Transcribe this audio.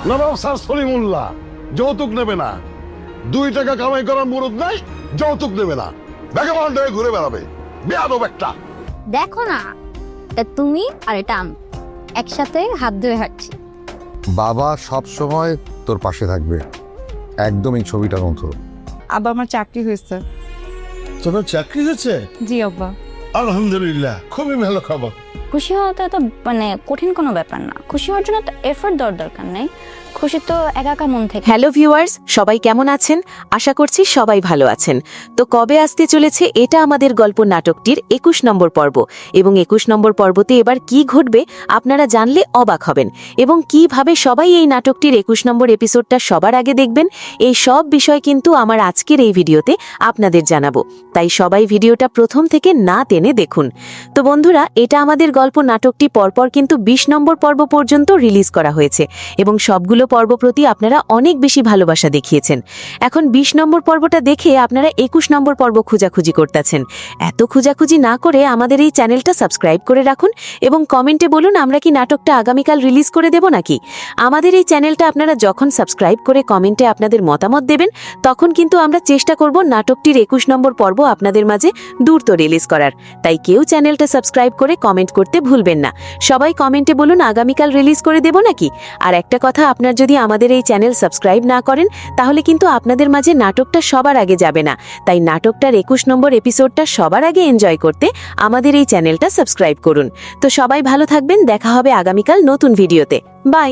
নবাব sir Salimullah যৌতুক নেবে না। 2 টাকা কামাই করার মুরুদ নাই, যৌতুক নেবে না। ভ্যাগাবন্ড হয়ে ঘুরে বেড়াবে, বেয়াদব একটা। দেখো না, এটা তুমি আর এটা আমি একসাথে হাত ধরে হাঁটছি। বাবা সব সময় তোর পাশে থাকবে, একদম এই ছবিটার মতো। আব্বা আমার চাকরি হয়েছে। তোমার চাকরি হয়েছে? জি আব্বা। আলহামদুলিল্লাহ, খুবই ভালো খবর। খুশি হওয়াটা তো কঠিন কোনো ব্যাপার না। খুশি হওয়ার জন্য তো এফোর্ট দেওয়ার দরকার নেই। খুশি তো একা মন থেকে। হ্যালো ভিউয়ার্স, সবাই কেমন আছেন? আশা করছি সবাই ভালো আছেন। তো কবে আসতে চলেছে এটা আমাদের গল্প নাটকটির 21 নম্বর পর্ব, এবং 21 নম্বর পর্বতে এবার কি ঘটবে আপনারা জানলে অবাক হবেন, এবং কিভাবে সবাই এই নাটকটির 21 নম্বর এপিসোডটা সবার আগে দেখবেন, এই সব বিষয় কিন্তু আমার আজকের এই ভিডিওতে আপনাদের জানাবো। তাই সবাই ভিডিওটা প্রথম থেকে না টেনে দেখুন। তো বন্ধুরা, এটা আমাদের গল্প নাটকটি পরপর কিন্তু 20 নম্বর পর্ব পর্যন্ত রিলিজ করা হয়েছে, এবং সবগুলো পর্ব প্রতি আপনারা অনেক বেশি ভালোবাসা দেখিয়েছেন। এখন 20 নম্বর পর্বটা দেখে আপনারা 21 নম্বর পর্ব খোঁজাখুঁজি করতেছেন। এত খোঁজাখুঁজি না করে আমাদের এই চ্যানেলটা সাবস্ক্রাইব করে রাখুন, এবং কমেন্টে বলুন আমরা কি নাটকটা আগামীকাল রিলিজ করে দেব নাকি। আমাদের এই চ্যানেলটা আপনারা যখন সাবস্ক্রাইব করে কমেন্টে আপনাদের মতামত দেবেন, তখন কিন্তু আমরা চেষ্টা করব নাটকটির 21 নম্বর পর্ব আপনাদের মাঝে দ্রুত রিলিজ করার। তাই কেউ চ্যানেলটা সাবস্ক্রাইব করে কমেন্ট করতে ভুলবেন না। সবাই কমেন্টে বলুন আগামীকাল রিলিজ করে দেব নাকি। আর একটা কথা, আপনার যদি আমাদের এই চ্যানেল সাবস্ক্রাইব না করেন, তাহলে কিন্তু আপনাদের মাঝে নাটকটা সবার আগে যাবে না। তাই নাটকটার 21 নম্বর এপিসোডটা সবার আগে এনজয় করতে আমাদের এই চ্যানেলটা সাবস্ক্রাইব করুন। তো সবাই ভালো থাকবেন, দেখা হবে আগামীকাল নতুন ভিডিওতে। বাই।